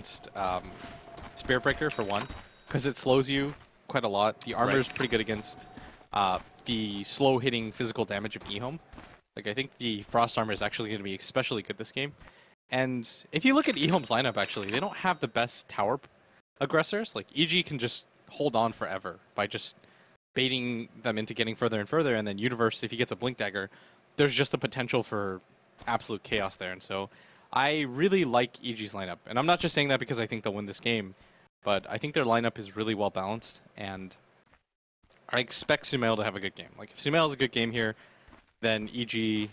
against Spirit Breaker for one, because it slows you quite a lot. The armor is pretty good against the slow hitting physical damage of EHOME. Like, I think the Frost armor is actually going to be especially good this game. And if you look at EHOME's lineup, actually, they don't have the best tower aggressors. Like, EG can just hold on forever by just baiting them into getting further and further, and then Universe, if he gets a Blink Dagger, there's just the potential for absolute chaos there. And so I really like EG's lineup. And I'm not just saying that because I think they'll win this game, but I think their lineup is really well balanced, and I expect Sumail to have a good game. Like, if Sumail has a good game here, then EG,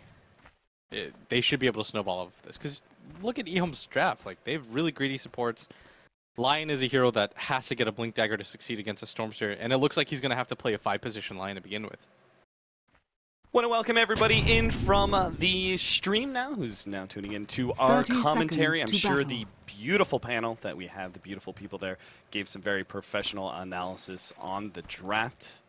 they should be able to snowball off this. Because look at EHOME's draft. Like, they have really greedy supports. Lion is a hero that has to get a Blink Dagger to succeed against a Stormsphere, and it looks like he's going to have to play a 5-position Lion to begin with. Want to welcome everybody in from the stream now, who's now tuning in to our commentary. I'm sure the beautiful panel that we have, the beautiful people there, gave some very professional analysis on the draft.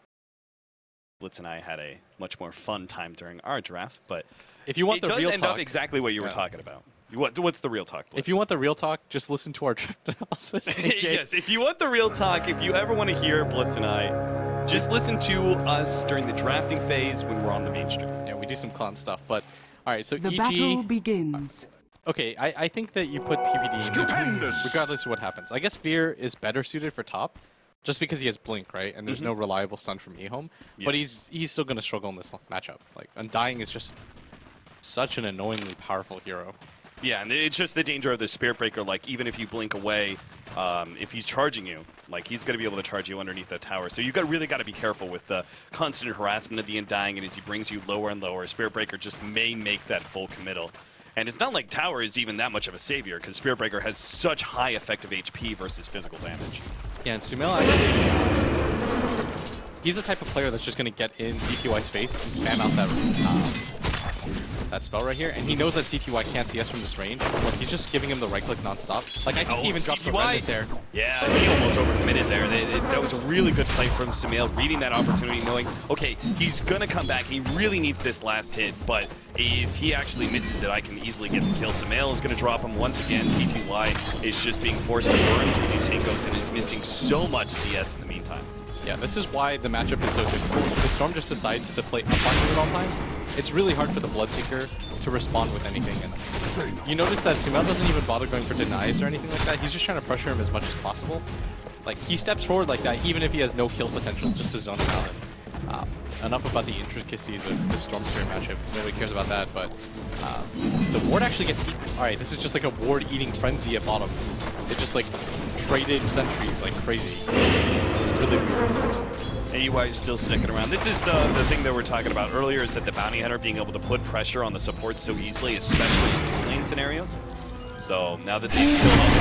Blitz and I had a much more fun time during our draft, but if you want it the real does end talk, up exactly what you were talking about. What's the real talk, Blitz? If you want the real talk, just listen to our draft analysis. Yes, if you want the real talk, if you ever want to hear Blitz and I, just listen to us during the drafting phase when we're on the mainstream. Yeah, we do some clown stuff, but all right, so the EG, battle begins. Okay, I think that you put PPD regardless of what happens. I guess Fear is better suited for top, just because he has Blink, right? And there's no reliable stun from EHOME. Yeah. But he's still going to struggle in this matchup. Like, Undying is just such an annoyingly powerful hero. Yeah, and it's just the danger of the Spirit Breaker. Like, even if you blink away, if he's charging you, like, he's going to be able to charge you underneath that tower. So you really got to be careful with the constant harassment of the Undying, and as he brings you lower and lower, Spirit Breaker just may make that full committal. And it's not like Tower is even that much of a savior, because Spirit Breaker has such high effective HP versus physical damage. Yeah, and Sumail actually, he's the type of player that's just going to get in CTY's face and spam out that spell right here, and he knows that CTY can't CS from this range. Look, he's just giving him the right click nonstop. Like, I think he even dropped the right there. Yeah, he almost overcommitted there. That was a really good play from Sumail, reading that opportunity, knowing, okay, he's going to come back. He really needs this last hit, but if he actually misses it, I can easily get the kill. Sumail is going to drop him once again. CTY is just being forced to burn through these tankos and is missing so much CS in the meantime. Yeah, this is why the matchup is so difficult. The Storm just decides to play up on you at all times. It's really hard for the Bloodseeker to respond with anything. And you notice that Sumail doesn't even bother going for denies or anything like that. He's just trying to pressure him as much as possible. Like, he steps forward like that, even if he has no kill potential, just to zone him out. Enough about the intricacies of the Stormsphere matchup, because nobody cares about that, but the ward actually gets eaten. Alright, this is just like a ward-eating frenzy at bottom. It just, like, traded sentries like crazy. It's really weird. AUI is still sticking around. This is the thing that we're talking about earlier, is that the Bounty Hunter being able to put pressure on the supports so easily, especially in dual lane scenarios. So now that they've killed all the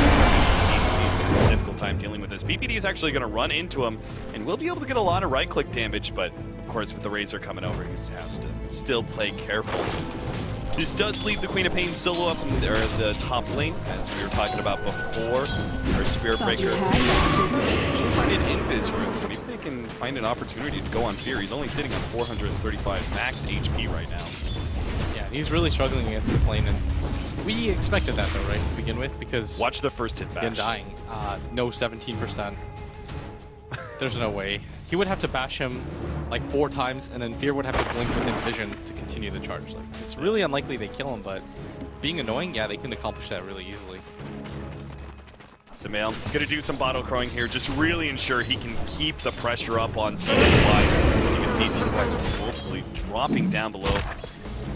DPC is going to have a difficult time dealing with this. PPD is actually going to run into him, and will be able to get a lot of right-click damage, but of course with the Razor coming over, he has to still play careful. This does leave the Queen of Pain solo up in the top lane, as we were talking about before. Our Spirit Breaker should find an invis route, so maybe they can find an opportunity to go on Fear. He's only sitting on 435 max HP right now. Yeah, he's really struggling against this lane, and we expected that though, right, to begin with, because watch the first hit bash. Undying, no 17%. There's no way. He would have to bash him like 4 times, and then Fear would have to blink within vision to continue the charge. Like, it's really unlikely they kill him, but being annoying, yeah, they can accomplish that really easily. Sumail gonna do some bottle crowing here, just really ensure he can keep the pressure up on CTY. You can see CTY multiply dropping down below.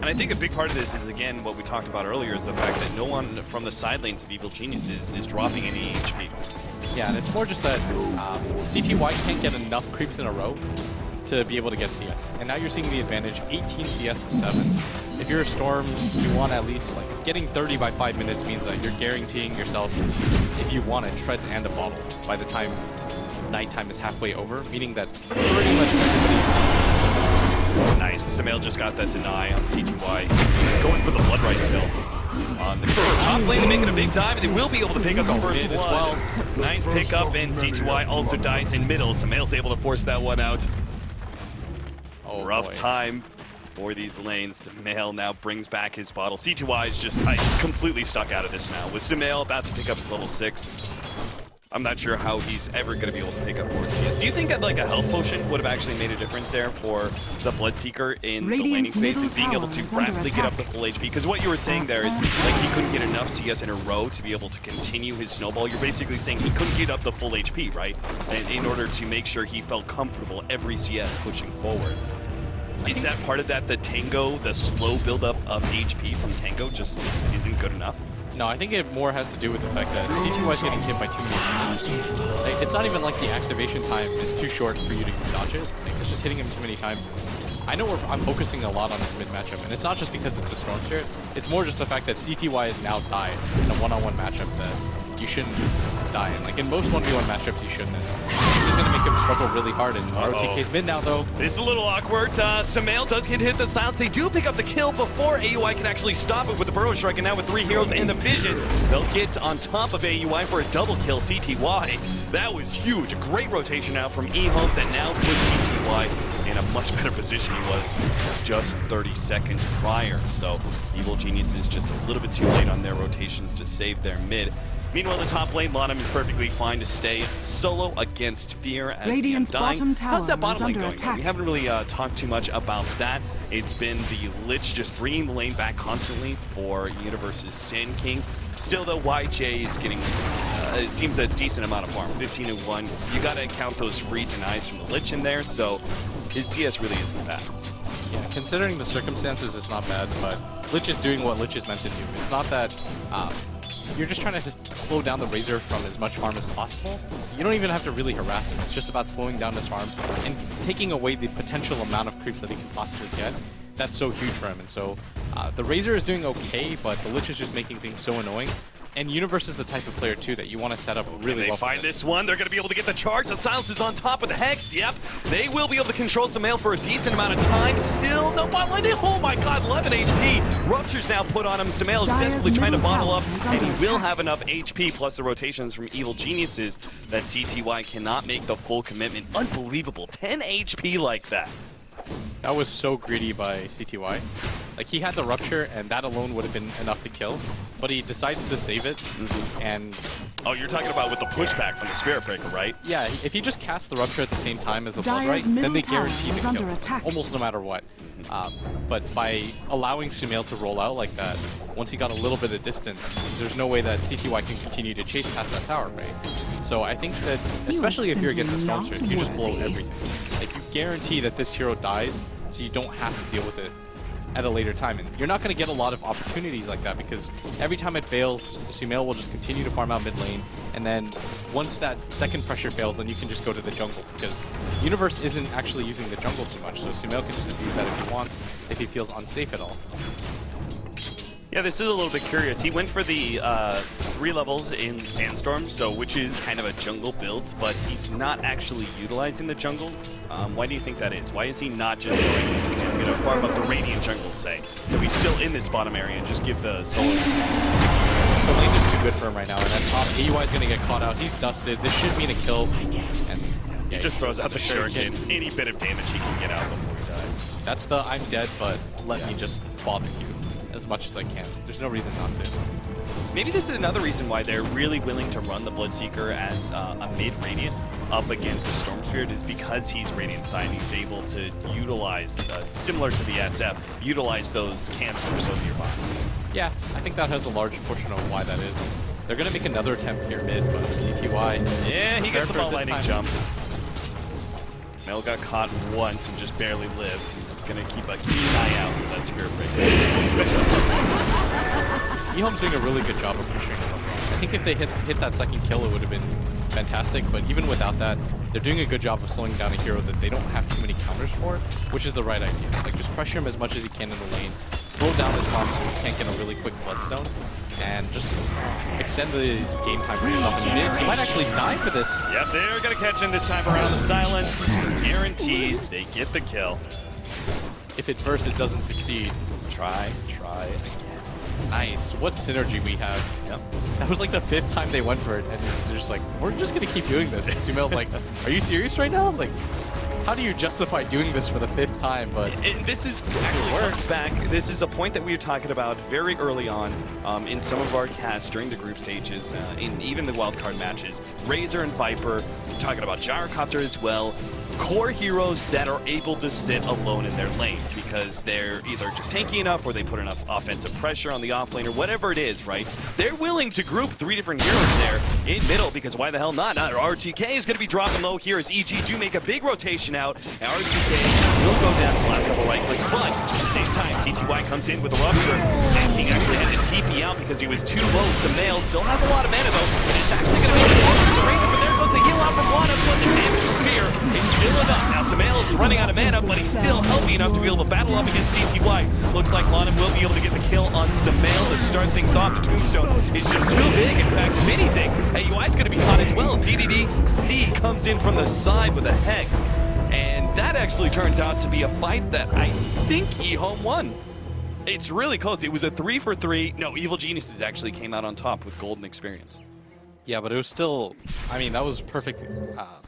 And I think a big part of this is, again, what we talked about earlier, is the fact that no one from the side lanes of Evil Geniuses is dropping any HP. Yeah, and it's more just that CTY can't get enough creeps in a row to be able to get CS. And now you're seeing the advantage, 18 CS to 7. If you're a Storm, you want at least, like, getting 30 by 5 minutes means that you're guaranteeing yourself, if you want it, treads and a bottle by the time nighttime is halfway over, meaning that pretty much everybody... Nice, Sumail just got that deny on CTY. He's going for the Blood Right kill. On the top lane, they're making a big dive, and they will be able to pick up the first one. As well. Nice pickup, and CTY also dies in middle. Sumail's able to force that one out. Oh, rough time for these lanes. Sumail now brings back his bottle. CTY is just completely stuck out of this now. With Sumail about to pick up his level 6, I'm not sure how he's ever going to be able to pick up more CS. Do you think that like a health potion would have actually made a difference there for the Bloodseeker in the laning phase and being able to rapidly get up to full HP? Because what you were saying there is like he couldn't get enough CS in a row to be able to continue his snowball. You're basically saying he couldn't get up the full HP, right? And in order to make sure he felt comfortable every CS pushing forward. Is that part of that, the Tango, the slow buildup of HP from Tango just isn't good enough? No, I think it more has to do with the fact that CTY is getting hit by too many times. Like, it's not even like the activation time is too short for you to dodge it. Like, it's just hitting him too many times. I know I'm focusing a lot on this mid matchup, and it's not just because it's a Storm Spirit. It's more just the fact that CTY has now died in a one-on-one matchup that you shouldn't die in. Like, in most 1v1 matchups, you shouldn't. This is going to make him struggle really hard, and ROTK's mid now, though. This is a little awkward. Sumail does get hit the silence. They do pick up the kill before AUI can actually stop it with the Burrow Strike, and now with 3 heroes and the Vision, they'll get on top of AUI for a double kill. CTY, that was huge. A great rotation out from EHOME that now puts CTY in a much better position he was just 30 seconds prior. So Evil Geniuses just a little bit too late on their rotations to save their mid. Meanwhile, the top lane, Bottom is perfectly fine to stay solo against Fear as Radiant's the Undying. bottom tower How's that bottom lane going? attack. We haven't really talked too much about that. It's been the Lich just bringing the lane back constantly for Universe's Sand King. Still, though, YJ is getting, it seems, a decent amount of farm, 15-1. You got to count those free denies from the Lich in there, so his CS really isn't bad. Yeah, considering the circumstances, it's not bad, but Lich is doing what Lich is meant to do. It's not that you're just trying to slow down the Razor from as much farm as possible. You don't even have to really harass him. It's just about slowing down his farm and taking away the potential amount of creeps that he can possibly get. That's so huge for him. And so the Razor is doing okay, but the Lich is just making things so annoying. And Universe is the type of player, too, that you want to set up really well. They find this one. They're going to be able to get the charge. The silence is on top of the Hex. Yep. They will be able to control Sumail for a decent amount of time. Still, the bottle. Oh my god, 11 HP. Rupture's now put on him. Sumail is desperately trying to bottle up, and he will have enough HP plus the rotations from Evil Geniuses that CTY cannot make the full commitment. Unbelievable. 10 HP like that. That was so greedy by CTY. Like, he had the Rupture, and that alone would have been enough to kill, but he decides to save it, and... Oh, you're talking about with the pushback from the Spirit Breaker, right? Yeah, if he just casts the Rupture at the same time as the Bloodright, then they guarantee the kill, attack. almost no matter what. But by allowing Sumail to roll out like that, once he got a little bit of distance, there's no way that CTY can continue to chase past that tower, right? So I think that, especially if you're against a Storm Spirit, you just blow everything. Like, you guarantee that this hero dies, so you don't have to deal with it at a later time. And you're not going to get a lot of opportunities like that because every time it fails, Sumail will just continue to farm out mid lane. And then once that second pressure fails, then you can just go to the jungle because Universe isn't actually using the jungle too much. So Sumail can just abuse that if he wants, if he feels unsafe at all. Yeah, this is a little bit curious. He went for the 3 levels in Sandstorm, so which is kind of a jungle build, but he's not actually utilizing the jungle. Why do you think that is? Why is he not just going to farm up the Radiant jungle, say? So he's still in this bottom area and just give the solos. The lane is too good for him right now, and then top AUI is going to get caught out. He's dusted. This should mean a kill. And yeah, he just throws out the shuriken. Any bit of damage he can get out before he dies. That's the I'm dead, but let me just bother you as much as I can. There's no reason not to. Maybe this is another reason why they're really willing to run the Bloodseeker as a mid-Radiant up against the Storm Spirit is because he's Radiant Side. He's able to utilize, similar to the SF, utilize those camps that are so nearby. Yeah, I think that has a large portion of why that is. They're going to make another attempt here mid, but CTY... Yeah, he gets a ball lightning jump. Mel got caught once and just barely lived. He's going to keep a keen eye out for that Spirit Breaker. EHOME's doing a really good job of pushing. I think if they hit that second kill, it would have been fantastic, but even without that, they're doing a good job of slowing down a hero that they don't have too many counters for, which is the right idea. Like, just pressure him as much as you can in the lane, slow down his farm so he can't get a really quick Bloodstone, and just extend the game time for yourself in mid. He might actually die for this. Yep, they're going to catch him this time around. The silence guarantees they get the kill. If at first it doesn't succeed, try again. Nice. What synergy we have. Yep. That was like the 5th time they went for it, and they're just like, we're just going to keep doing this. And Sumail's like, are you serious right now? Like, how do you justify doing this for the 5th time? But this is actually comes back. This is a point that we were talking about very early on in some of our casts during the group stages, in even the wildcard matches. Razor and Viper, talking about Gyrocopter as well. Core heroes that are able to sit alone in their lane because they're either just tanky enough or they put enough offensive pressure on the offlane or whatever it is, right? They're willing to group 3 different heroes there in middle because why the hell not? RTK is going to be dropping low here as EG do make a big rotation out. And RTK will go down for the last couple right clicks, but at the same time, CTY comes in with a rupture. Sand King actually had to TP out because he was too low. Sumail still has a lot of mana though, but it's actually going to make it harder for the Razor, but there goes the heal out from Lana, but the damage from Fear is still enough. Now Sumail is running out of mana, but he's still healthy enough to be able to battle up against CTY. Looks like Lana will be able to get the kill on Sumail to start things off. The tombstone is just too big. In fact, if anything, AUI is going to be caught as well as DDDC comes in from the side with a Hex. And that actually turns out to be a fight that I think EHOME won. It's really close. It was a 3 for 3. No, Evil Geniuses actually came out on top with golden experience. yeah, but it was still, I mean, that was perfect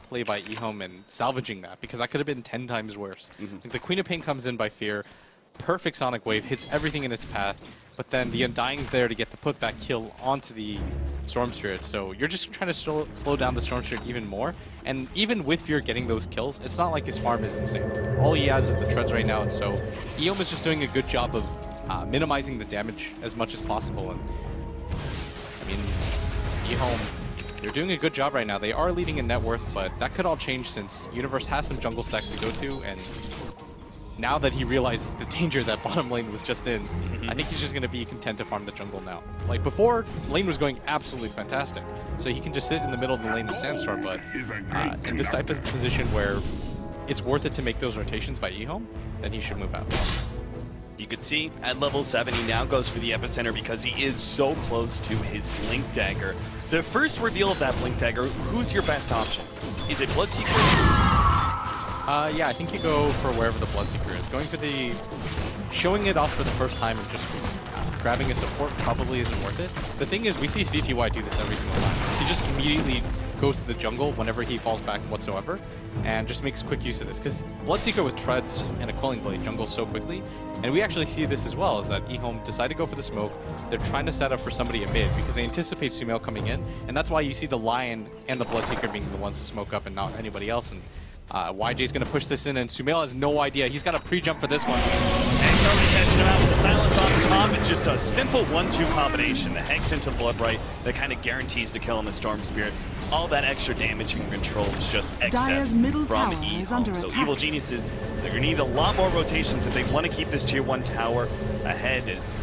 play by EHOME and salvaging that, because that could have been 10 times worse. Like, the Queen of Pain comes in by Fear, perfect Sonic Wave, hits everything in its path, but then the Undying's there to get the putback kill onto the Storm Spirit, so you're just trying to slow down the Storm Spirit even more, and even with Fear getting those kills, it's not like his farm is insane. All he has is the treads right now, and so EHOME is just doing a good job of minimizing the damage as much as possible, and I mean, EHOME, they're doing a good job right now. They are leading in net worth, but that could all change since Universe has some jungle stacks to go to, and now that he realizes the danger that bottom lane was just in, I think he's just going to be content to farm the jungle now. Like, before, lane was going absolutely fantastic, so he can just sit in the middle of the lane in Sandstorm, but in this type of position where it's worth it to make those rotations by EHOME, then he should move out. You could see at level 7 he now goes for the epicenter because he is so close to his Blink Dagger. The first reveal of that Blink Dagger, who's your best option? Is it Bloodseeker? Yeah, I think you go for wherever the Bloodseeker is. Going for the... showing it off for the first time and just grabbing a support probably isn't worth it. The thing is, we see CTY do this every single time. He just immediately goes to the jungle whenever he falls back whatsoever, and just makes quick use of this. Because Bloodseeker with Treads and a Quelling Blade jungles so quickly, and we actually see this as well, is that EHOME decided to go for the smoke. They're trying to set up for somebody in mid, because they anticipate Sumail coming in, and that's why you see the Lion and the Bloodseeker being the ones to smoke up and not anybody else. And YJ's going to push this in, and Sumail has no idea. He's got a pre-jump for this one. And Charlie catching him out with the silence on top. It's just a simple 1-2 combination. The Hex into Bloodbright that kind of guarantees the kill on the Storm Spirit. All that extra damage and control is just excess from EHOME. So Evil Geniuses, they're going to need a lot more rotations if they want to keep this tier 1 tower ahead. As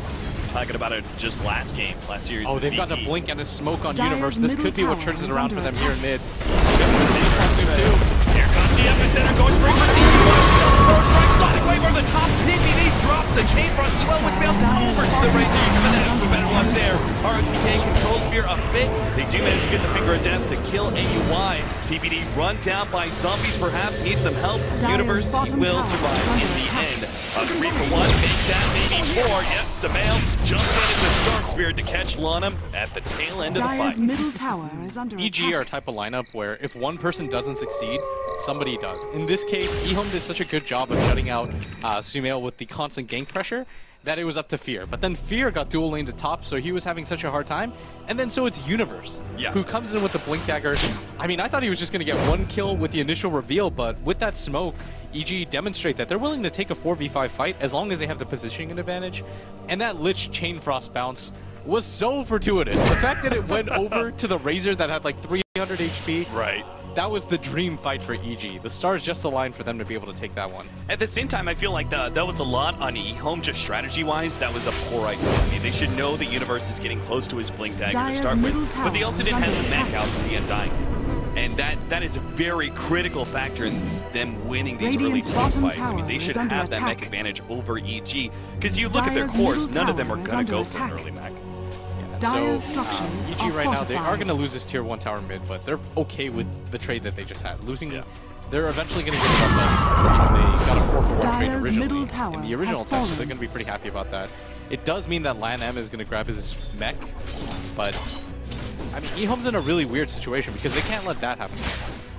talking about it just last series. Oh, they've got a blink and a smoke on Universe. This could be what turns it around for them here in mid. Here comes the epicenter going straight for CTY. First strike, Sonic Wave over the top. PPD drops the chain front as well, which bounces over to the Razor. You come in for better luck there. RTK controls Fear a bit. They do manage to get the Finger of Death to kill AUI. PPD run down by zombies, perhaps needs some help. Universe, he will survive in the end. A 3 for 1, make that maybe 4. Yep, Sumail jumps in into Storm Spirit to catch Lana at the tail end of the fight. Middle tower is under EG are a type of lineup where if one person doesn't succeed, somebody does. In this case, EHOME did such a good job of shutting out Sumail with the constant gank pressure that it was up to Fear. But then Fear got dual lane to top, so he was having such a hard time. And then so it's Universe, who comes in with the Blink Dagger. I mean, I thought he was just going to get one kill with the initial reveal, but with that smoke, EG demonstrate that they're willing to take a 4v5 fight as long as they have the positioning advantage. And that Lich Chain Frost bounce was so fortuitous. The fact that it went over to the Razor that had like 300 HP. Right. That was the dream fight for EG. The stars just aligned for them to be able to take that one. At the same time, I feel like that was a lot on EHOME, just strategy-wise. That was a poor idea. I mean, they should know the Universe is getting close to his Blink Dagger to start with, but they also didn't have the mech out from the Undying. And that is a very critical factor in them winning these early team fights. I mean, they should have that mech advantage over EG. Because you look at their cores, none of them are going to go for an early mech. So, EG right now, they are going to lose this tier 1 tower mid, but they're okay with the trade that they just had. Losing, they're eventually going to get it up, but they got a 4 for 1 trade originally in the original test, so they're going to be pretty happy about that. It does mean that Lan M is going to grab his mech, but I mean, EHOME's in a really weird situation because they can't let that happen.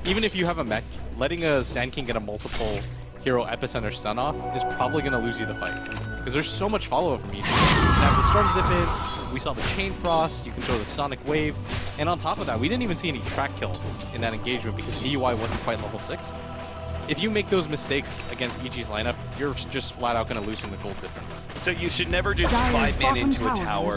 even if you have a mech, letting a Sand King get a multiple hero epicenter stun off is probably going to lose you the fight. Because there's so much follow-up from each. You can have the Storm Zip in, we saw the Chain Frost, you can throw the Sonic Wave, and on top of that, we didn't even see any track kills in that engagement because AUI wasn't quite level 6. If you make those mistakes against EG's lineup, you're just flat out going to lose from the gold difference. So you should never just 5-man into a tower.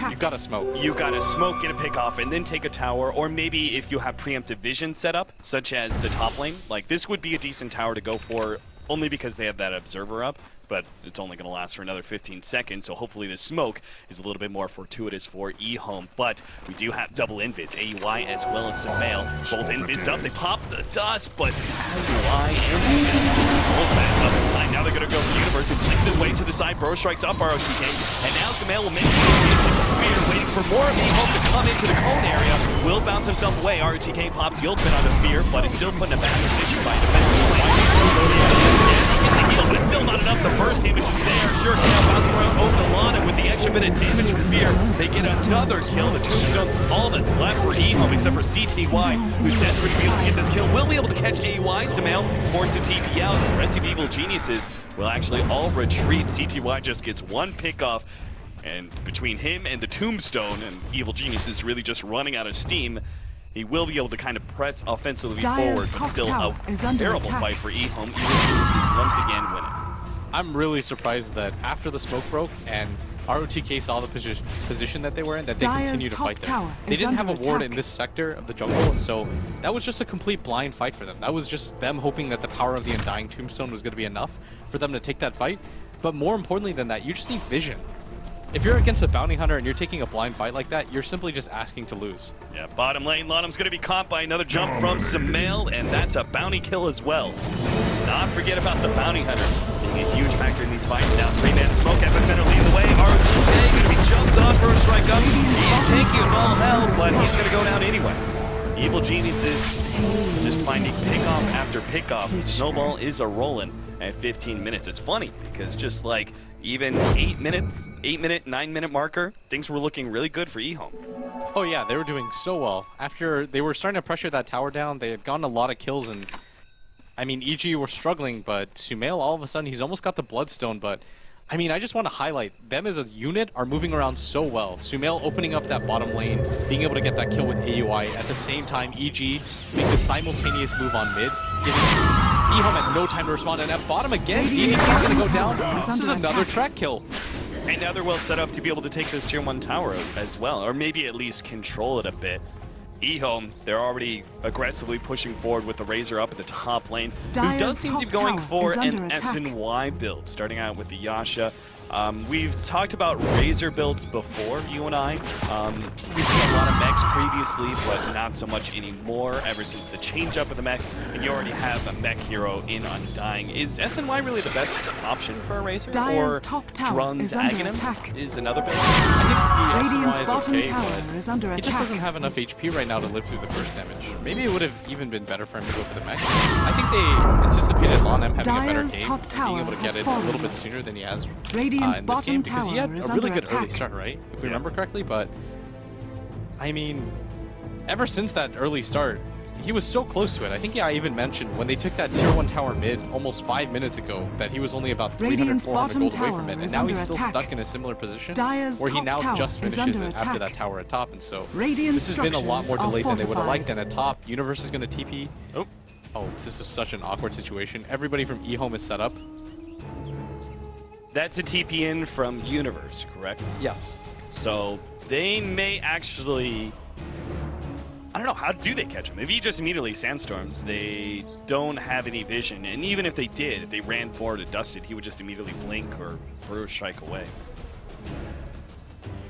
You've got to smoke. You got to smoke, get a pick off, and then take a tower. Or maybe if you have preemptive vision set up, such as the top lane, like this would be a decent tower to go for only because they have that observer up. But it's only going to last for another 15 seconds, so hopefully the smoke is a little bit more fortuitous for EHOME. But we do have double invis, AUI as well as Sumail. Both invised up, they pop the dust, but AUI and Sumail hold back up in time. Now they're going to go for Universe, who flicks his way to the side. Burrow strikes up ROTK, and now Sumail will make it waiting for more of EHOME to come into the cone area. Will bounce himself away. ROTK pops the ultimate on the Fear, but is still put in a bad position by but it's still not enough. The burst damage is there. Sure, now bouncing around over the lawn, and with the extra bit of damage from Fear, they get another kill. The Tombstone's all that's left for EHOME, except for CTY, who's desperate to be able to get this kill. Will be able to catch AUI. Sumail forced to TP out. The rest of Evil Geniuses will actually all retreat. CTY just gets one pick off, and between him and the Tombstone, and Evil Geniuses really just running out of steam, he will be able to kind of press offensively forward, but still a terrible fight for EHOME. Evil Geniuses once again winning. I'm really surprised that after the smoke broke and ROTK saw the position that they were in, that they continued to fight there. They didn't have a ward in this sector of the jungle, and so that was just a complete blind fight for them. That was just them hoping that the power of the Undying Tombstone was going to be enough for them to take that fight. But more importantly than that, you just need vision. If you're against a bounty hunter and you're taking a blind fight like that, you're simply just asking to lose. Yeah, bottom lane, Lonham's going to be caught by another jump from Sumail, and that's a bounty kill as well. Not forget about the bounty hunter being a huge factor in these fights now. 3-man smoke, epicenter leading the way. ROTK going to be jumped on for a strike up. He's tanky as all hell, but he's going to go down anyway. Evil Geniuses just finding pickoff after pickoff. Snowball is a rolling at 15 minutes. It's funny because just like even 8 minutes, 9-minute marker, things were looking really good for EHOME. Oh yeah, they were doing so well. After they were starting to pressure that tower down, they had gotten a lot of kills, and I mean, EG were struggling, but Sumail, all of a sudden, he's almost got the Bloodstone, but I mean, I just want to highlight, them as a unit are moving around so well. Sumail opening up that bottom lane, being able to get that kill with AUI. At the same time, EG make the simultaneous move on mid, giving EHOME had no time to respond, and at bottom again, DDC is going to go down. This is another track kill. And now they're well set up to be able to take this tier 1 tower as well, or maybe at least control it a bit. EHOME, they're already aggressively pushing forward with the Razor up at the top lane, who does seem to be going for an SNY build, starting out with the Yasha. We've talked about Razor builds before, you and I. We've seen a lot of mechs previously, but not so much anymore ever since the change up of the mech, and you already have a mech hero in Undying. Is SNY really the best option for a Razor? Or Drun's Aghanim is another build? I think the SNY is okay, but it just doesn't have enough HP right now to live through the burst damage. Maybe it would have even been better for him to go for the mech. I think they anticipated Lonham having a better game, being able to get it a little bit sooner than he has in this game, because he had a really good early start, right? If we remember correctly, but I mean, ever since that early start, he was so close to it. I think I even mentioned when they took that tier 1 tower mid almost 5 minutes ago that he was only about 300, 400 gold away from it, and now he's still stuck in a similar position where he now just finishes it after that tower at top, and so this has been a lot more delayed than they would have liked, and at top, Universe is going to TP. Oh, this is such an awkward situation. Everybody from EHOME is set up. That's a TP in from Universe, correct? Yes. So they may actually, I don't know, how do they catch him? If he just immediately sandstorms, they don't have any vision, and even if they did, if they ran forward and dusted, he would just immediately blink or Burrow strike away.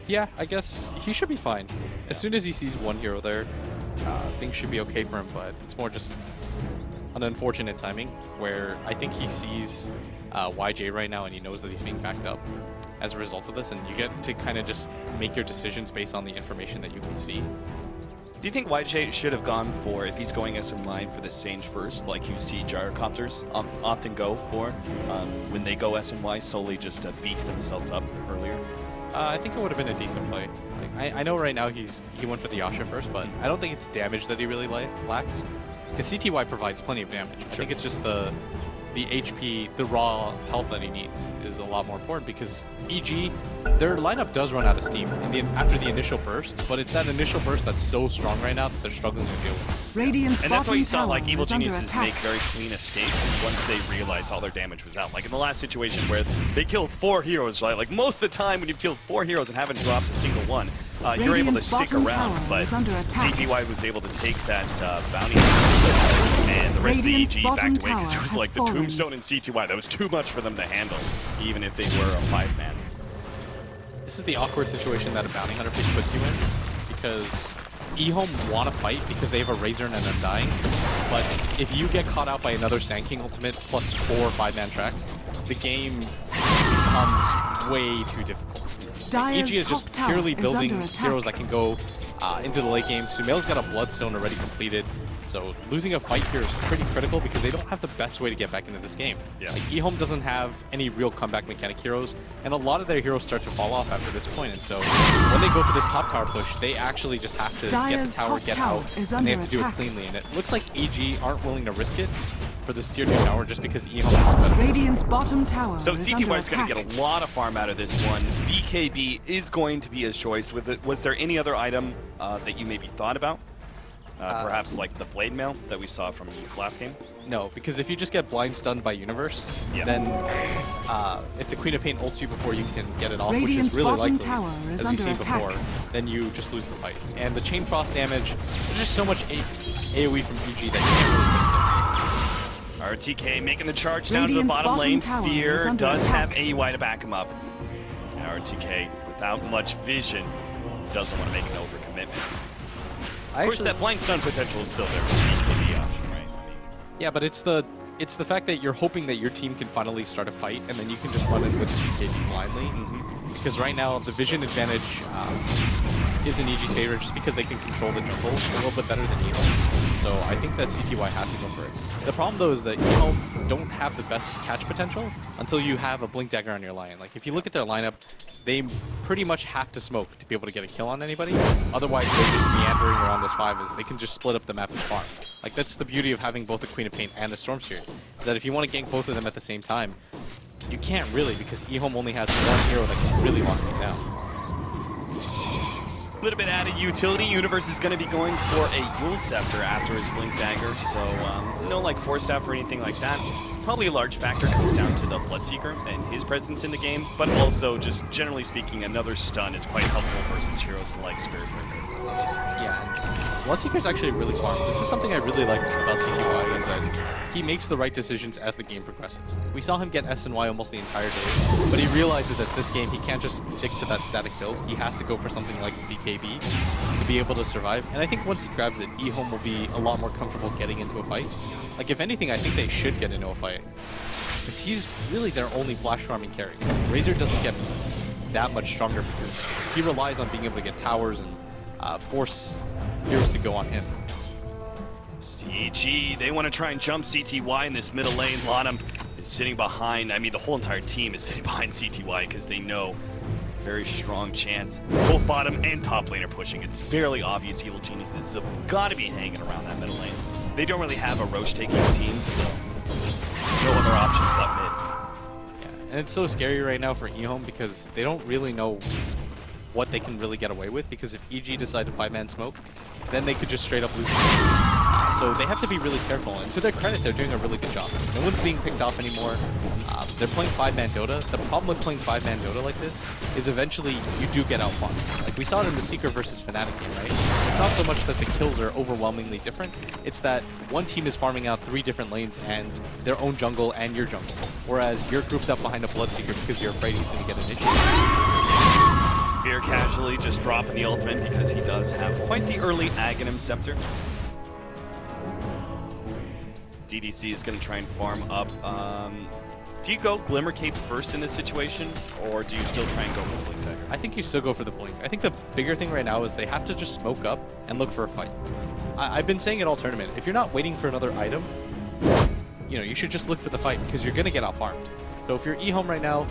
Yeah, I guess he should be fine. As soon as he sees one hero there, things should be okay for him, but it's more just an unfortunate timing where I think he sees YJ right now and he knows that he's being backed up as a result of this, and you get to kind of just make your decisions based on the information that you can see. Do you think YJ should have gone for, if he's going SM line, for the Sage first, like you see gyrocopters often go for when they go SNY, solely just to beef themselves up earlier? I think it would have been a decent play. Like, I know right now he went for the Yasha first, but I don't think it's damage that he really lacks. Because CTY provides plenty of damage. I think it's just the HP, the raw health that he needs is a lot more important because EG, their lineup does run out of steam after the initial burst, but it's that initial burst that's so strong right now that they're struggling to deal with. Radiant's and that's why you saw like Evil under Geniuses attack. make very clean escapes once they realized all their damage was out. Like in the last situation where they killed 4 heroes, right? Like most of the time when you've killed 4 heroes and haven't dropped a single one, you're able to stick around, but CTY was able to take that bounty and the rest of the EG backed away because it was like the Tombstone and CTY. That was too much for them to handle, even if they were a 5-man. This is the awkward situation that a bounty hunter pick puts you in, because EHOME want to fight because they have a Razor and an Undying, but if you get caught out by another Sand King ultimate plus 4 5-man tracks, the game becomes way too difficult. EG is just purely building heroes that can go into the late game. Sumail's got a Bloodstone already completed, so losing a fight here is pretty critical because they don't have the best way to get back into this game. Yeah. Like, EHOME doesn't have any real comeback mechanic heroes, and a lot of their heroes start to fall off after this point, and so when they go for this top tower push, they actually just have to get the tower, get out, and they have to do it cleanly, and it looks like EG aren't willing to risk it for this tier 2 tower just because EHOME is better. Radiant's bottom tower So CTY is going to to get a lot of farm out of this one. BKB is going to be his choice. Was there any other item that you maybe thought about? Perhaps like the Blade Mail that we saw from last game? No, because if you just get blind stunned by Universe, then if the Queen of Pain ults you before you can get it off, which is really likely, as you've seen before, then you just lose the fight. And the Chain Frost damage, there's just so much AoE from EG that you can't really risk it. RTK making the charge down to the bottom lane. Fear does have AUI to back him up. And RTK, without much vision, doesn't want to make an overcommitment. Of course, that blind stun potential is still there for the BKB option, right? I mean, yeah, but it's the fact that you're hoping that your team can finally start a fight, and then you can just run in with the BKB blindly. Because right now, the vision advantage is in EG's favor just because they can control the jungle a little bit better than EHOME. So I think that CTY has to go for it. The problem, though, is that EHOME don't have the best catch potential until you have a Blink Dagger on your Lion. Like, if you look at their lineup, they pretty much have to smoke to be able to get a kill on anybody. Otherwise, they're just meandering around this 5 as they can just split up the map and farm. Like, that's the beauty of having both the Queen of Pain and the Storm Spirit, is that if you want to gank both of them at the same time, you can't really, because EHOME only has one hero that can really lock them down. A little bit out of utility. Universe is going to be going for a Yule Scepter after his Blink Dagger, so no like Force Staff or anything like that. Probably a large factor comes down to the Bloodseeker and his presence in the game, but also just generally speaking, another stun is quite helpful versus heroes like Spirit Breaker. Yeah, and Bloodseeker's actually really farm. This is something I really like about CTY, is that he makes the right decisions as the game progresses. We saw him get S and Y almost the entire day, but he realizes that this game he can't just stick to that static build. He has to go for something like BKB to be able to survive. And I think once he grabs it, EHOME will be a lot more comfortable getting into a fight. Like, if anything, I think they should get into a fight, because he's really their only flash farming carry. Razor doesn't get that much stronger because he relies on being able to get towers and force heroes to go on him. CG, they want to try and jump CTY in this middle lane. Lanham is sitting behind, I mean, the whole entire team is sitting behind CTY because they know very strong chance. Both bottom and top lane are pushing. It's fairly obvious Evil Geniuses have got to be hanging around that middle lane. They don't really have a Roche taking team, so no other option but mid. Yeah, and it's so scary right now for EHOME because they don't really know what they can really get away with, because if EG decide to 5-man smoke, then they could just straight up lose. So they have to be really careful, and to their credit, they're doing a really good job. No one's being picked off anymore. They're playing 5-man Dota. The problem with playing 5-man Dota like this is eventually you do get outfarmed. Like we saw it in the Seeker versus Fnatic game, right? It's not so much that the kills are overwhelmingly different, it's that one team is farming out 3 different lanes and their own jungle and your jungle, whereas you're grouped up behind a Bloodseeker because you're afraid he's going to get initiated. Fear casually just dropping the ultimate because he does have quite the early Aghanim Scepter. DDC is going to try and farm up. Do you go Glimmer Cape first in this situation, or do you still try and go for the Blink Dagger? I think you still go for the Blink. I think the bigger thing right now is they have to just smoke up and look for a fight. I've been saying it all tournament. If you're not waiting for another item, you know, you should just look for the fight because you're going to get out-farmed. So if you're EHOME right now,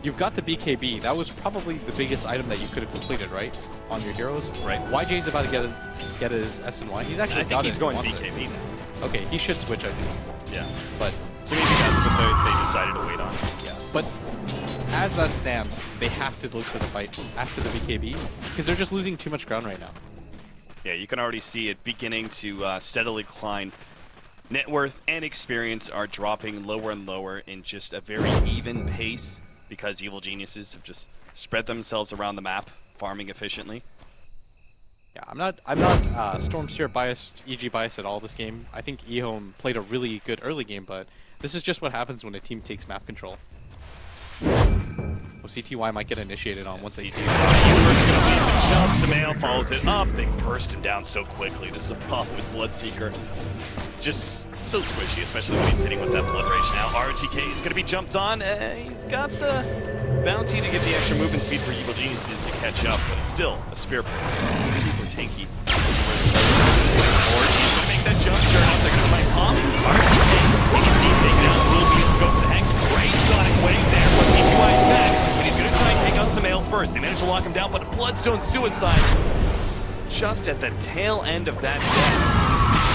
you've got the BKB. That was probably the biggest item that you could have completed, right? On your heroes. Right. YJ's about to get his S and Y. He's actually I think he's going BKB now. Okay, he should switch, I think. Yeah. But so maybe that's what they decided to wait on. Yeah. But as that stands, they have to look for the fight after the BKB because they're just losing too much ground right now. Yeah, you can already see it beginning to steadily climb. Net worth and experience are dropping lower and lower in just a very even pace because Evil Geniuses have just spread themselves around the map, farming efficiently. Yeah, I'm not Storm Spirit biased, EG biased at all this game. I think EHOME played a really good early game, but this is just what happens when a team takes map control. Well, CTY might get initiated on once they see it. Universe gonna leave the jump. Samael follows it up. They burst him down so quickly. This is a problem with Bloodseeker. Just so squishy, especially when he's sitting with that Blood Rage now. RTK is going to be jumped on. He's got the bounty to give the extra movement speed for Evil Geniuses to catch up, but it's still a spear play. Super tanky. He's going to make that jump. Sure enough, they're going to try and palm. RTK, you can see him taken out. Will be able to go for the Hex. Great Sonic Wave there. But CTY is back, but he's going to try and take out Samael first. They managed to lock him down, but a Bloodstone Suicide just at the tail end of that death.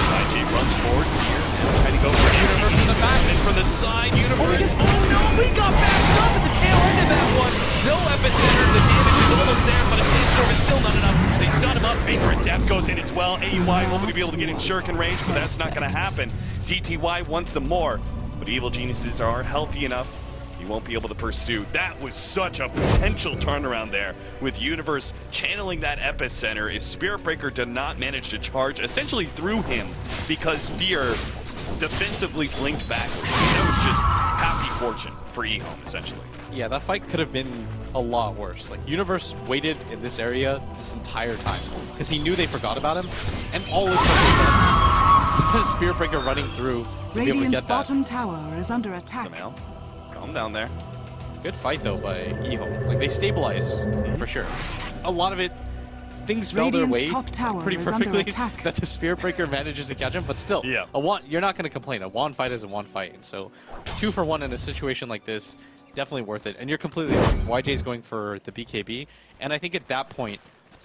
YJ runs forward here, now trying to go for Universe from the back, and from the side, Universe. Oh no, we got backed up at the tail end of that one. No epicenter, the damage is almost there, but a sandstorm is still not enough. They stun him up, Finger of Death goes in as well. AUI hoping to be able to get in shuriken range, but that's not going to happen. CTY wants some more, but Evil Geniuses are healthy enough. He won't be able to pursue. That was such a potential turnaround there with Universe channeling that epicenter if Spirit Breaker did not manage to charge essentially through him because Fear defensively blinked backwards. I mean, that was just happy fortune for EHOME essentially. Yeah, that fight could have been a lot worse. Like, Universe waited in this area this entire time because he knew they forgot about him, and all it took was Spirit Breaker running through to be able to get that. Bottom tower is under attack. Samael, calm down there. Good fight though by EHOME. Like, they stabilize for sure. A lot of it, things fell their way pretty perfectly that the Spirit Breaker manages to catch him, but still, yeah. You're not going to complain. A wand fight is a wand fight, and so 2 for 1 in a situation like this, definitely worth it. And you're completely right. YJ's going for the BKB, and I think at that point,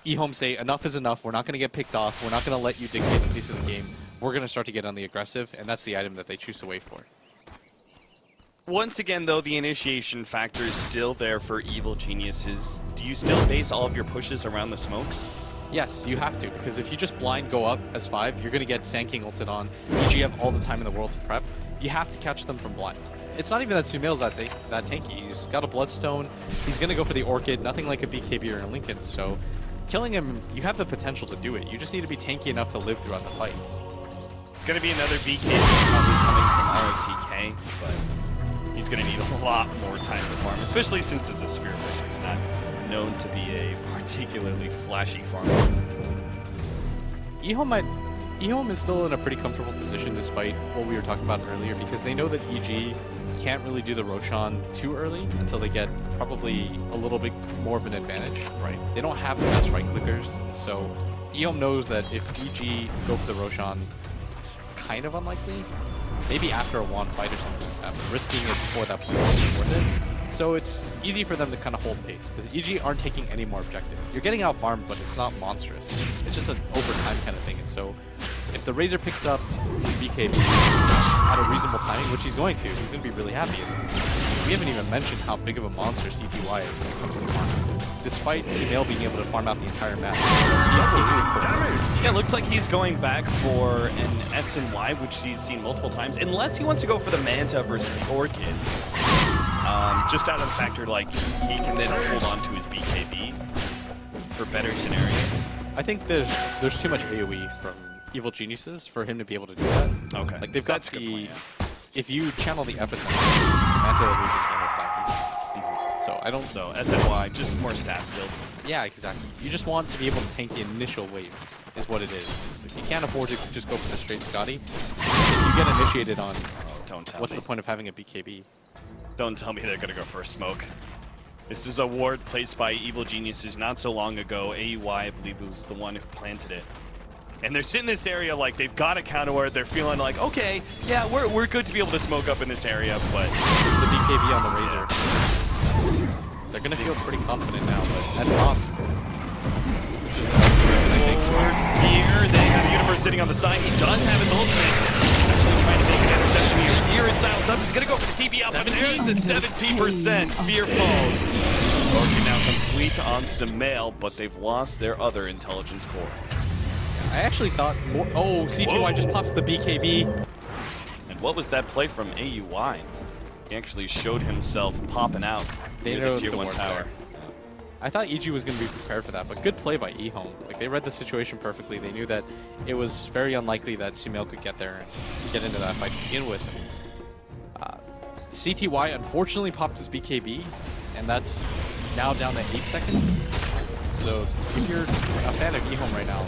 EHOME say enough is enough. We're not going to get picked off. We're not going to let you dictate the pace of the game. We're going to start to get on the aggressive, and that's the item that they choose to wait for. Once again, though, the initiation factor is still there for Evil Geniuses. Do you still base all of your pushes around the smokes? Yes, you have to, because if you just blind go up as 5, you're going to get Sand King ulted on. EG have all the time in the world to prep. You have to catch them from blind. It's not even that Sumail's that tanky. He's got a Bloodstone. He's going to go for the Orchid, nothing like a BKB or a Lincoln. So killing him, you have the potential to do it. You just need to be tanky enough to live throughout the fights. It's going to be another BKB probably coming from ROTK, but he's going to need a lot more time to farm, especially since it's a Spirit Breaker. He's not known to be a particularly flashy farmer. EHOME is still in a pretty comfortable position despite what we were talking about earlier, because they know that EG can't really do the Roshan too early until they get probably a little bit more of an advantage. Right. They don't have the best right clickers, so EHOME knows that if EG go for the Roshan, it's kind of unlikely. Maybe after a wand fight or something like that. Risking it before that point is worth it. So it's easy for them to kind of hold pace, because EG aren't taking any more objectives. You're getting out farmed, but it's not monstrous. It's just an overtime kind of thing. And so if the Razor picks up his BKB at a reasonable timing, which he's going to be really happy. We haven't even mentioned how big of a monster CTY is when it comes to farming. Despite Sumail being able to farm out the entire map, he's capable. Yeah, it looks like he's going back for an SNY, which he's seen multiple times, unless he wants to go for the Manta versus the Orchid. Just out of the factor, like, he can then hold on to his BKB for better scenarios. I think there's too much AoE from Evil Geniuses for him to be able to do that. Okay. Like, they've got That's a good point, yeah. If you channel the epicenter, Manta illusions almost die. So I don't. So SNY, just more stats build. Yeah, exactly. You just want to be able to tank the initial wave, is what it is. So if you can't afford to just go for the straight Scotty, if you get initiated on, what's the point of having a BKB? Don't tell me they're gonna go for a smoke. This is a ward placed by Evil Geniuses not so long ago. AUI, I believe, was the one who planted it. And they're sitting in this area like they've got a counter ward. They're feeling like, okay, yeah, we're good to be able to smoke up in this area, but there's the BKB on the Razor. They're gonna feel pretty confident now, but at top, this is I think forward. Fear, they have Universe sitting on the side. He does have his ultimate. Actually trying to make an interception here. Fear is silenced up. He's going to go for the CB up. But there's the 17%. Fear falls. Orchid now complete on Sumail, but they've lost their other intelligence core. I actually thought more. Oh, CTY just pops the BKB. And what was that play from AUI? He actually showed himself popping out near the tier 1 tower. I thought EG was going to be prepared for that, but good play by EHOME. Like, they read the situation perfectly. They knew that it was very unlikely that Sumail could get there and get into that fight to begin with. CTY unfortunately popped his BKB, and that's now down to 8 seconds. So if you're a fan of EHOME right now,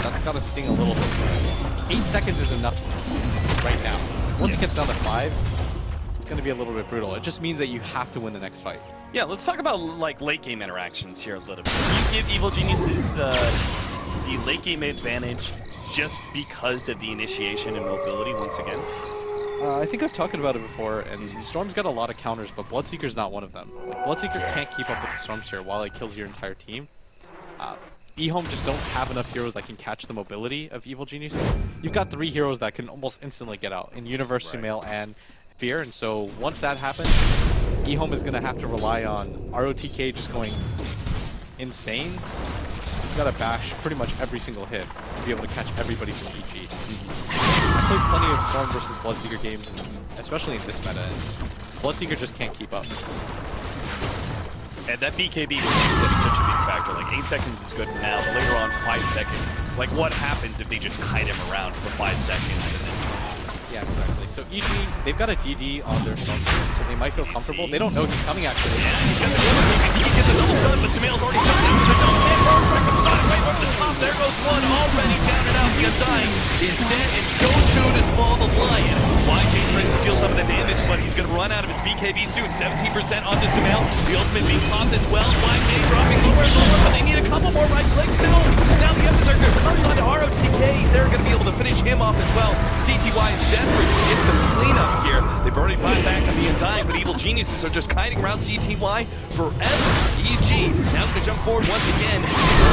that's got to sting a little bit. 8 seconds is enough right now. Once it gets down to 5, it's going to be a little bit brutal. It just means that you have to win the next fight. Yeah, let's talk about like late game interactions here a little bit. You give Evil Geniuses the late game advantage just because of the initiation and mobility once again? I think I've talked about it before, and Storm's got a lot of counters, but Bloodseeker's not one of them. Like, Bloodseeker can't keep up with the Storm Sphere while it kills your entire team. EHOME just don't have enough heroes that can catch the mobility of Evil Geniuses. You've got 3 heroes that can almost instantly get out in Universe, Sumail, and Fear, and so once that happens, EHOME is going to have to rely on ROTK just going insane. He's got to bash pretty much every single hit to be able to catch everybody from EG. I played plenty of Storm versus Bloodseeker games, especially in this meta, and Bloodseeker just can't keep up. And that BKB, as you said, is such a big factor. Like, 8 seconds is good for now, but later on, 5 seconds. Like, what happens if they just kite him around for 5 seconds? And then... Yeah, exactly. So EG, they've got a DD on their Storm Sphere, so they might feel comfortable. They don't know he's coming, actually. Yeah, he's got the double. He can get the double stun, but Sumail's already shut down. There's no man for strike with Sonic right over the top. There goes one, already down and out. The Undying is dead, and so soon as Fall the Lion. YJ tries to steal some of the damage, but he's going to run out of his BKB soon. 17% onto Sumail. The ultimate being popped as well. YJ dropping lower and lower, but they need a couple more right clicks. No! Now the Berserker comes onto ROTK. They're going to be able to finish him off as well. CTY is desperate to get some cleanup here. They've already bought back on the Undying, but Evil Geniuses are just kiting around CTY forever. EG now going to jump forward once again.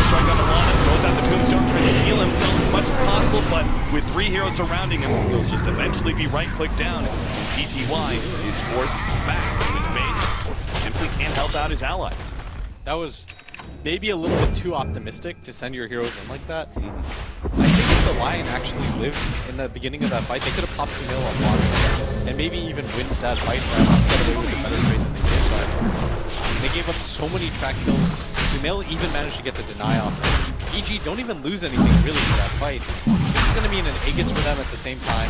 Strike on the line, goes out the tombstone, trying to heal himself as much as possible, but with 3 heroes surrounding him, he'll just eventually be right-clicked down. CTY is forced back to his base. Simply can't help out his allies. That was maybe a little bit too optimistic to send your heroes in like that. I think if the Lion actually lived in the beginning of that fight, they could have popped Sumail a lot and maybe even win that fight and almost get away with a better trade than they did, but they gave up so many track kills. Sumail even managed to get the deny off. EG don't even lose anything really for that fight. This is going to mean an Aegis for them at the same time.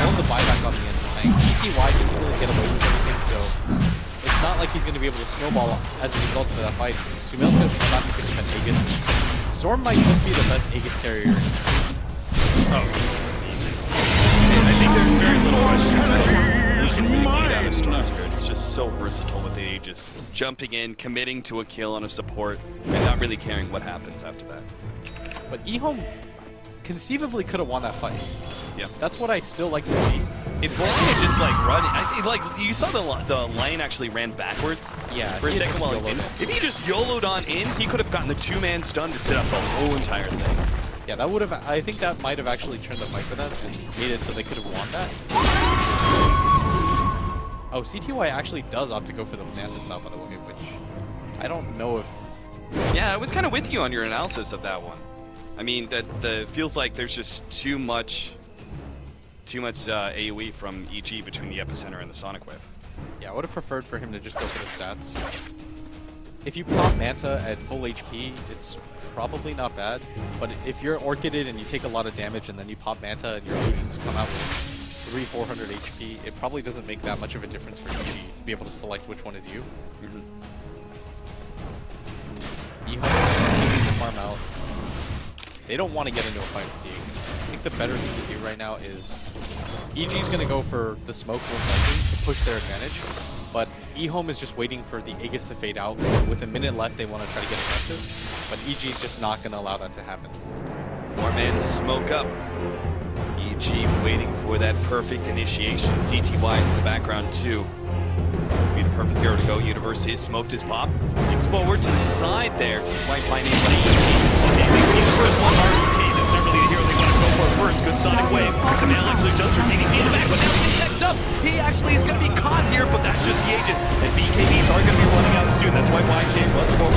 All the buyback on the end of the tank. CTY didn't really get away with anything, so it's not like he's going to be able to snowball as a result of that fight. Sumail's going to come out to pick up an Aegis. Storm might just be the best Aegis carrier. Oh. I think there's very little question who can really beat out a Storm Spirit. It's just so versatile with the Aegis. Jumping in, committing to a kill on a support, and not really caring what happens after that. But EHOME conceivably could have won that fight. Yeah. That's what I still like to see. If Lion had just like run, like you saw the Lion actually ran backwards. Yeah. For a second while he's in. If he just YOLO'd on in, he could have gotten the 2-man stun to set up the whole entire thing. Yeah, that would have. I think that might have actually turned the fight for them and made it so they could have won that. Oh, CTY actually does opt to go for the Manta style, by the way, which I don't know if. Yeah, I was kind of with you on your analysis of that one. I mean, that feels like there's just too much AoE from EG between the Epicenter and the Sonic Wave. Yeah, I would have preferred for him to just go for the stats. If you pop Manta at full HP, it's probably not bad. But if you're Orchided and you take a lot of damage and then you pop Manta and your illusions come out with 300-400 HP, it probably doesn't make that much of a difference for EG to be able to select which one is you. EHOME is taking the farm out. They don't want to get into a fight with the Aegis. I think the better thing to do right now is EG's going to go for the smoke most likely to push their advantage, but EHOME is just waiting for the Aegis to fade out. With a minute left, they want to try to get aggressive, but EG's just not going to allow that to happen. More men smoke up. EG waiting for that perfect initiation. CTY is in the background too. Be the perfect hero to go. Universe is smoked his pop. Kicks forward to the side there to the right line in, but EG They've seen the first one, RTK. That's not really the hero they want to go for first. Good sonic wave. Samel actually jumps for DDT in the back, but now he's next up. He actually is going to be caught here, but that's just the Aegis. And BKBs are going to be running out soon. That's why YJ runs forward.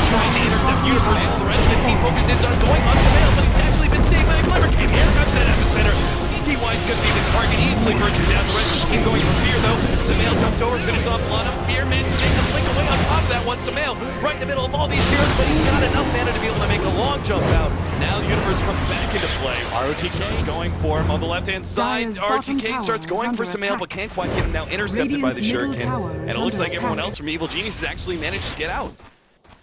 Trying to intercept Universe. All the rest of the team focuses on going on Samel, but he's actually been saved by a Glimmer King. Here comes that epicenter. CTY is going to be the target, easily merging down. The rest of the team going for Fear, though. Samel jumps over, finishes off Lana. Fear manages to take a blink away on top of that one. Samel right in the middle of all these heroes, but he's got enough mana to be able to make a long jump out. Now Universe comes back into play. ROTK going for him on the left-hand side. RTK starts going for Samel, but can't quite get him now intercepted by the Shuriken. And it looks like everyone else from Evil Genius has actually managed to get out.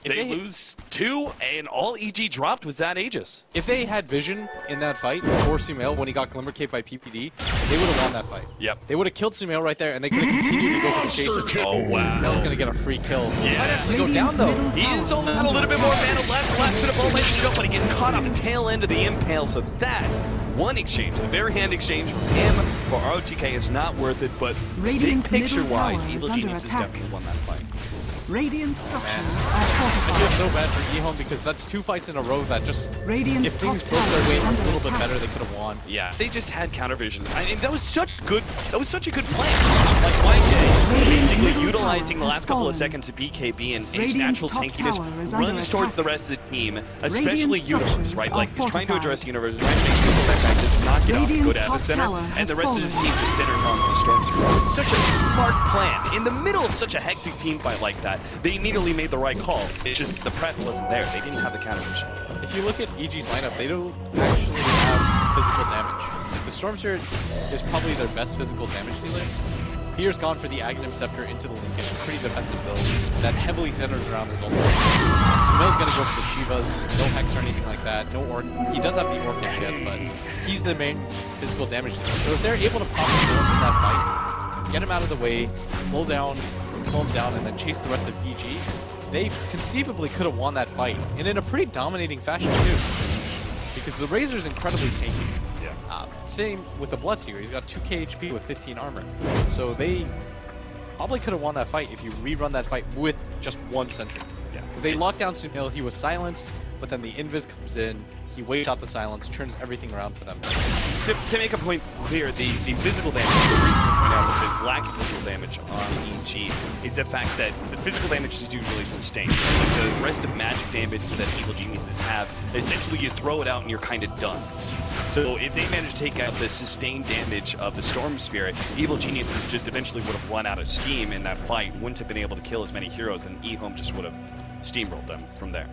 They lose 2, and all EG dropped with that Aegis. If they had vision in that fight for Sumail when he got Glimmer Cape by PPD, they would have won that fight. Yep. They would have killed Sumail right there, and they could have continued to go for the chase. Oh, wow. Sumail's going to get a free kill. Yeah. He might actually go down, though. He's only got a little bit more mana left. Last bit of ball making jump, but he gets caught on the tail end of the impale, so that one exchange, the very hand exchange from him for ROTK is not worth it, but big picture-wise, Evil Genius has definitely won that fight. Radiant structures are I fortified. feel so bad for EHOME because that's 2 fights in a row that just, Radiant's if things top broke tower their way is a under little bit attack. better, they could have won. Yeah, they just had counter vision. I mean, that was such a good plan. Like YJ, basically utilizing the last couple of seconds of BKB and his natural tankiness runs towards the rest of the team, especially Universe, right? Like, he's trying to address Universe, trying to make sure that back just knock it off, go to epicenter, and the rest of his team just centers on the Storm Spirit. It was such a smart plan. In the middle of such a hectic team fight like that, they immediately made the right call. It's just the prep wasn't there. They didn't have the counter vision. If you look at EG's lineup, they don't actually have physical damage. The Storm Spirit is probably their best physical damage dealer. Fear's gone for the Aghanim Scepter into the Lincoln, a pretty defensive build that heavily centers around his ultimate. Sumail's gonna go for the Shivas, no Hex or anything like that, no Orc. He does have the Orc FPS, but he's the main physical damage dealer. So if they're able to pop Sumail in that fight, get him out of the way, slow down, pull him down, and then chase the rest of EG, they conceivably could have won that fight, and in a pretty dominating fashion too. Because the Razor's incredibly tanky. Yeah. Same with the Bloodseeker, he's got 2k HP with 15 armor. So they probably could have won that fight if you rerun that fight with just one sentry. Yeah. Because they locked down Sumail, he was silenced, but then the Invis comes in, he waits out the silence, turns everything around for them. To make a point clear, the physical damage, the reason to point out that the lack of physical damage on EG is the fact that the physical damage is usually sustained. Like the rest of magic damage that Evil Geniuses have, essentially you throw it out and you're kind of done. So if they manage to take out the sustained damage of the Storm Spirit, Evil Geniuses just eventually would have run out of steam in that fight, wouldn't have been able to kill as many heroes, and EHOME just would have steamrolled them from there.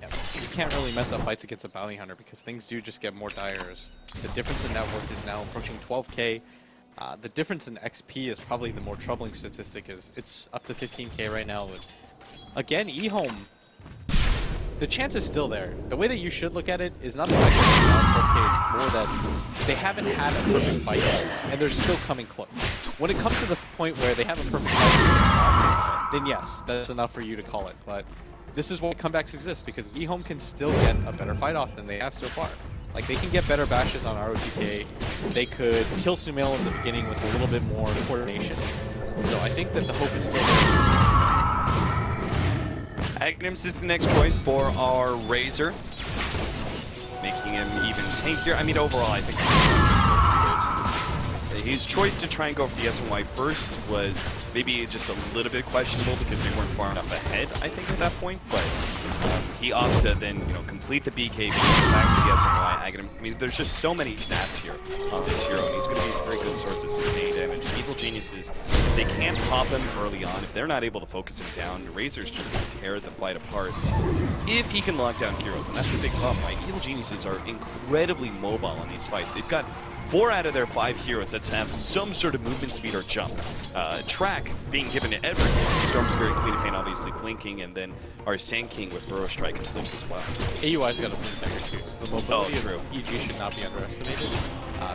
Yeah, you can't really mess up fights against a bounty hunter because things do just get more dire. The difference in net worth is now approaching 12k. The difference in XP is probably the more troubling statistic, is it's up to 15k right now. With, again, EHOME, the chance is still there. The way that you should look at it is not the fact that they're down 12k, it's more that they haven't had a perfect fight yet, and they're still coming close. When it comes to the point where they have a perfect fight, then yes, that's enough for you to call it. But this is why comebacks exist, because EHOME can still get a better fight off than they have so far. Like, they can get better bashes on ROTK, they could kill Sumail in the beginning with a little bit more coordination. So I think that the hope is still there. Aghanims is the next choice for our Razor, making him even tankier. I mean, overall, I think his choice to try and go for the SNY first was maybe just a little bit questionable because they weren't far enough ahead, I think, at that point. But he opts to then, complete the BKB, go back to the SNY. Aghanims, I mean, there's just so many stats here on this hero, and he's going to be a very good source of sustained damage. Evil Geniuses, they can't pop him early on. If they're not able to focus him down, Razor's just going to tear the fight apart if he can lock down heroes. And that's the big problem, right? Evil Geniuses are incredibly mobile in these fights. They've got 4 out of their 5 heroes that have some sort of movement speed or jump. Track being given to every hero. Storm Spirit, Queen of Pain obviously blinking, and then our Sand King with Burrow Strike and Blink as well. AUI's got a blink dagger too, so the mobility of EG should not be underestimated.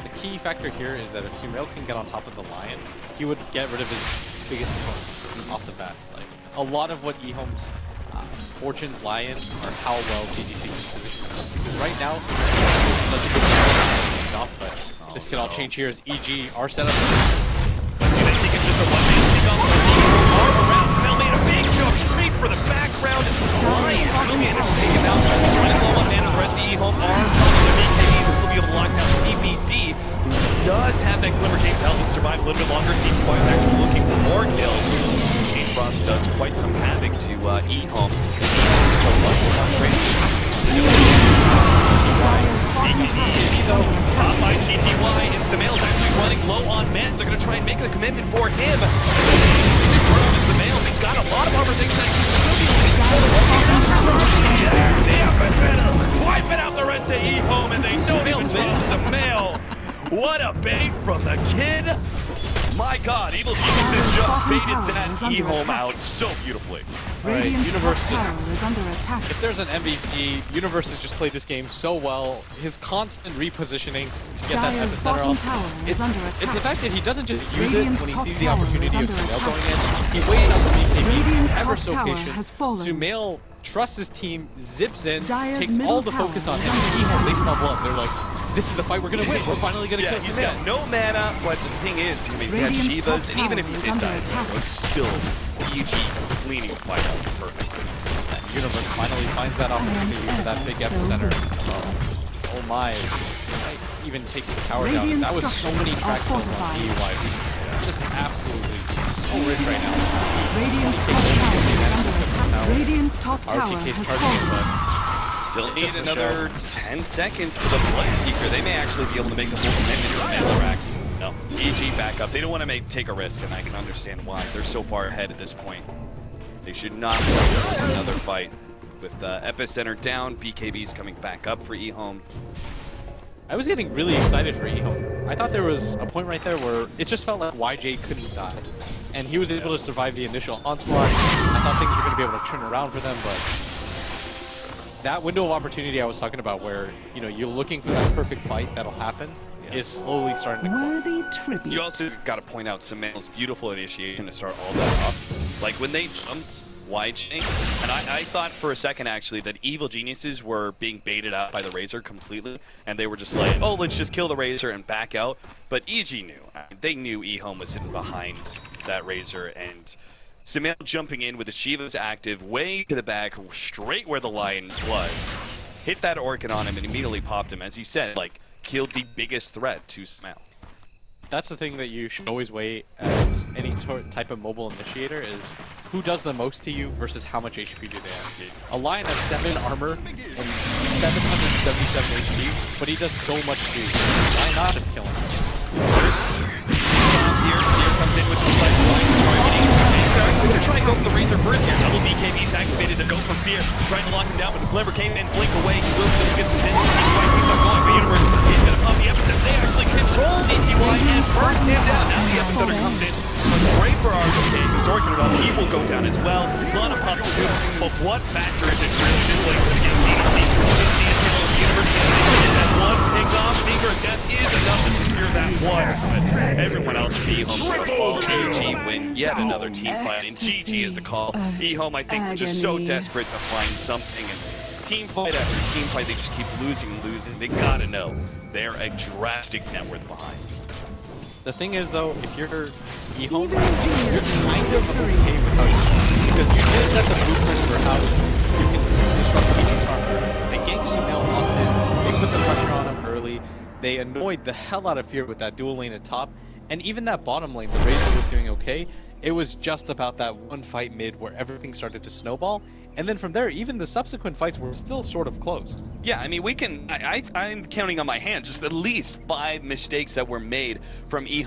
The key factor here is that if Sumail can get on top of the Lion, he would get rid of his biggest opponent off the bat. Like, a lot of what EHOME's fortunes lie in are how well DDT is positioned. Because right now, it's such a good stop, but this could all change here as EG are set up. But do they think it's just a one-man take off? Arm around, Sumail made a big jump straight for the back background, Lion will manage to take him out. He's running low on mana. The rest of EHOME are talking to BKBs and will be able to lock down PBD, who does have that Glimmer Game to help him survive a little bit longer. CTY is actually looking for more kills. Shane Frost does quite some havoc to EHOME. So lucky on trade. Top by GTY, and Samael's actually running low on men. They're going to try and make a commitment for him. This turns to Samael. He's got a lot of armor things that wiping out the rest of EHOME, and they don't even drop Samael. What a bait from the kid. My God, Evil Geniuses just baited that EHOME out so beautifully. Right, Universe Tower is under attack. If there's an MVP, Universe has just played this game so well. His constant repositioning to get that epicenter off. It's the fact that he doesn't just use it when he sees the opportunity of Sumail going in. He waits out the BKB, he's ever so patient. Sumail trusts his team, zips in, takes all the focus on him. They smell blood. They're like, this is the fight we're going to win. We're finally going to kill Sumail. He's got no mana, but the thing is, he had Shivas, and even if he did die, it was still EG cleaning the fight out perfectly. Universe finally finds that opportunity for that big epicenter. Oh my, might even take this tower down. That was so many crack kills on EY. Just absolutely so rich right now. Radiant's top tower has fallen. Still need another 10 seconds for the Bloodseeker. They may actually be able to make the full commitment to Malarax. No, EG back up. They don't want to take a risk, and I can understand why. They're so far ahead at this point. They should not lose another fight. With Epicenter down, BKB's coming back up for EHOME. I was getting really excited for EHOME. I thought there was a point right there where it just felt like YJ couldn't die. And he was able to survive the initial onslaught. I thought things were going to be able to turn around for them, but that window of opportunity I was talking about where, you know, you're looking for that perfect fight that'll happen is slowly starting to close. You also got to point out Samael's beautiful initiation to start all that off. Like when they jumped YJ, and I thought for a second actually that Evil Geniuses were being baited out by the Razor completely, and they were just like, oh, let's just kill the Razor and back out. But EG knew. I mean, they knew EHOME was sitting behind that Razor, and Samael jumping in with the Shiva's active way to the back, straight where the Lion was. Hit that Orchid on him and immediately popped him. As you said, like, killed the biggest threat to Samael. That's the thing that you should always weigh as any type of mobile initiator is who does the most to you versus how much HP do they have. A Lion has 7 armor and 777 HP, but he does so much to you. Why not just kill him? Here comes in with the side lines targeting. We're going to try and go for the Razor first here. Double BKB's activated to go for Fear. Trying to lock him down, but the Clever came in, blink away. He will get some distance. CTY keeps on going, but Universe is going to pump the epicenter. They actually control CTY and first him down. Now the epicenter comes in. Great for RGK, who's orchid it up. He will go down as well. A lot of pumps too. But what factor is it really this way to get DDC? Universe can that one pick off. Finger of Death is enough to secure that one. But everyone else in EHOME's going to fall. GG win yet another team fight, and GG is the call. EHOME, I think, were just so desperate to find something, and team fight after team fight, they just keep losing and losing. They gotta know they're a drastic net worth behind. The thing is, though, if you're EHOME, you're kind of okay with how you play, because you just set the blueprint for how you can disrupt EG's armor. They ganked Sumail locked in, they put the pressure on him early, they annoyed the hell out of Fear with that dual lane at top, and even that bottom lane, the Razor was doing okay. It was just about that one fight mid where everything started to snowball, and then from there, even the subsequent fights were still sort of close. Yeah, I mean, we can, I'm counting on my hand just at least 5 mistakes that were made from EHOME.